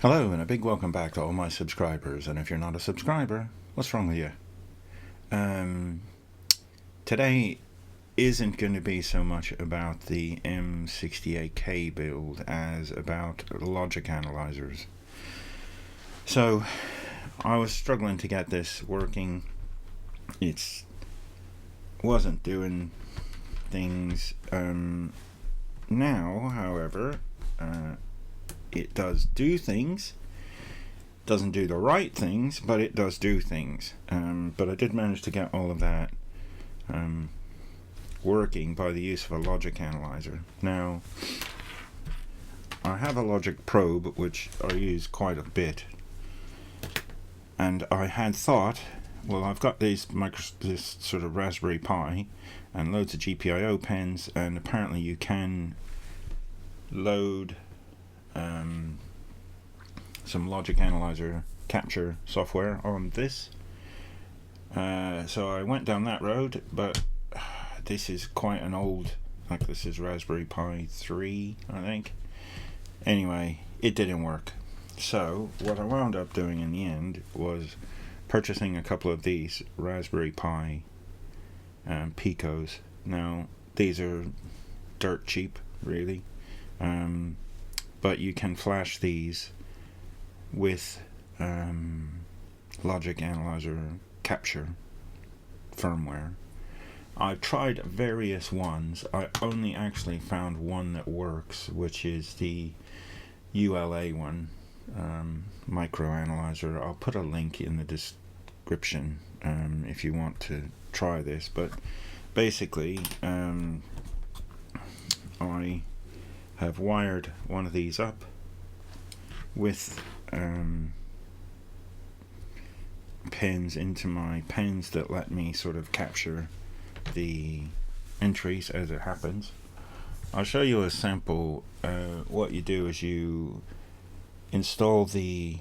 Hello, and a big welcome back to all my subscribers. And if you're not a subscriber, what's wrong with you? Today isn't going to be so much about the M68K build as about logic analyzers. So, I was struggling to get this working. It wasn't doing things. Now, however, it does do things. Doesn't do the right things, but it does do things. But I did manage to get all of that working by the use of a logic analyzer. Now, I have a logic probe which I use quite a bit, and I had thought, well, I've got this sort of Raspberry Pi and loads of GPIO pins, and apparently you can load some logic analyzer capture software on this. So I went down that road, but this is quite an old, like this is Raspberry Pi 3, I think. Anyway, it didn't work. So what I wound up doing in the end was purchasing a couple of these Raspberry Pi Picos. Now, these are dirt cheap, really. But you can flash these with logic analyzer capture firmware. I've tried various ones. I only actually found one that works, which is the ULA one, micro analyzer. I'll put a link in the description if you want to try this. But basically, I have wired one of these up with pins into my pins that let me sort of capture the entries as it happens. I'll show you a sample. What you do is you install the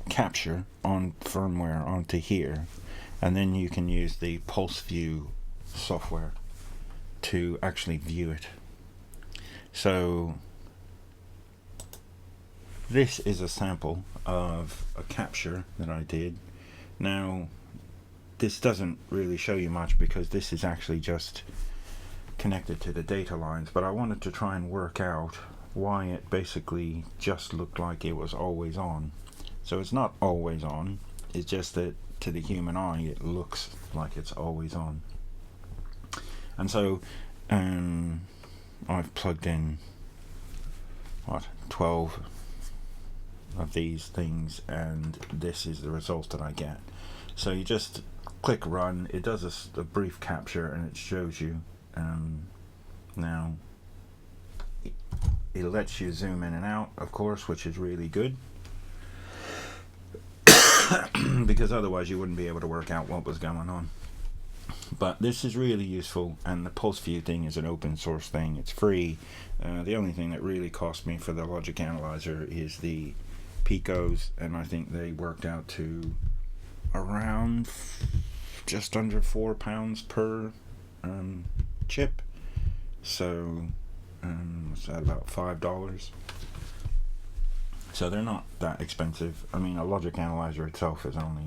capture on firmware onto here, and then you can use the pulseview software to actually view it. So this is a sample of a capture that I did. Now, this doesn't really show you much because this is actually just connected to the data lines, but I wanted to try and work out why it basically just looked like it was always on. So it's not always on, it's just that to the human eye it looks like it's always on. And so I've plugged in 12 of these things, and this is the result that I get. So you just click run, it does a brief capture and it shows you. Now it lets you zoom in and out, of course, which is really good because otherwise you wouldn't be able to work out what was going on. But this is really useful, and the pulseview thing is an open source thing. It's free. The only thing that really cost me for the logic analyzer is the Picos, and I think they worked out to around just under £4 per chip. So what's that, about $5? So they're not that expensive. I mean, a logic analyzer itself is only,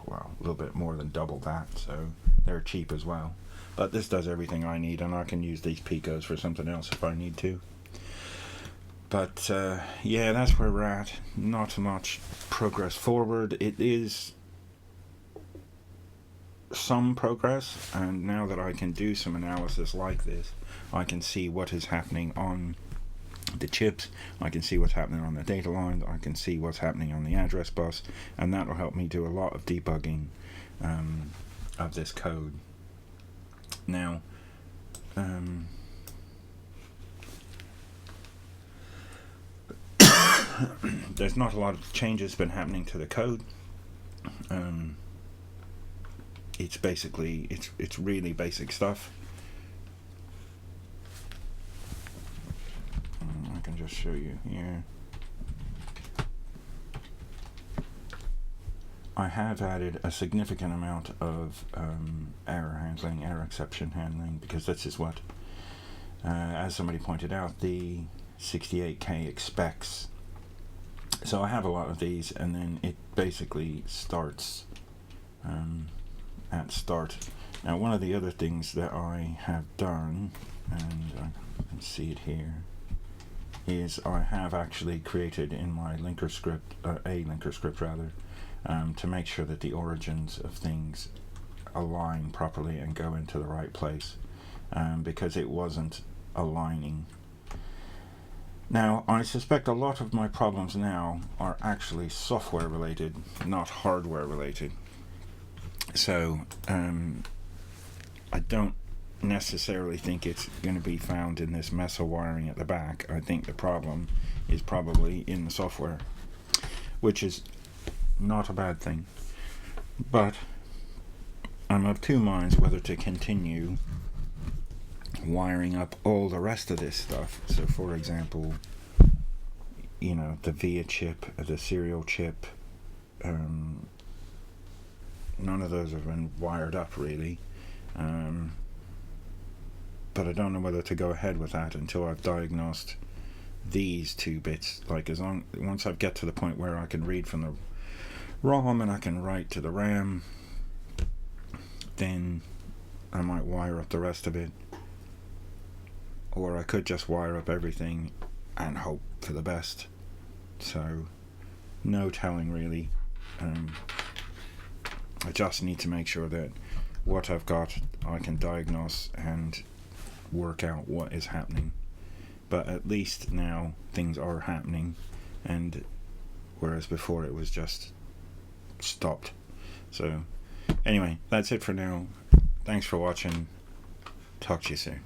well, a little bit more than double that, so they're cheap as well. But this does everything I need, and I can use these Picos for something else if I need to. But yeah, that's where we're at. Not much progress forward. It is some progress, and now that I can do some analysis like this, I can see what is happening on the chips, I can see what's happening on the data lines, I can see what's happening on the address bus, and that will help me do a lot of debugging of this code. Now, there's not a lot of changes been happening to the code. It's basically, it's really basic stuff. I can just show you here. I have added a significant amount of error handling, error exception handling, because this is what as somebody pointed out, the 68K expects. So I have a lot of these, and then it basically starts at start. Now, one of the other things that I have done, and I can see it here, is I have actually created in my linker script, a linker script rather, to make sure that the origins of things align properly and go into the right place, because it wasn't aligning. Now, I suspect a lot of my problems now are actually software related, not hardware related. So I don't necessarily think it's going to be found in this mess of wiring at the back. I think the problem is probably in the software, which is not a bad thing. But I'm of two minds whether to continue wiring up all the rest of this stuff. So, for example, you know, the VIA chip, the serial chip, none of those have been wired up really, but I don't know whether to go ahead with that until I've diagnosed these two bits. Like, once I get to the point where I can read from the ROM and I can write to the RAM, then I might wire up the rest of it. Or I could just wire up everything and hope for the best. So, no telling really. I just need to make sure that what I've got I can diagnose and work out what is happening. But at least now things are happening, and whereas before it was just stopped. So anyway, that's it for now. Thanks for watching. Talk to you soon.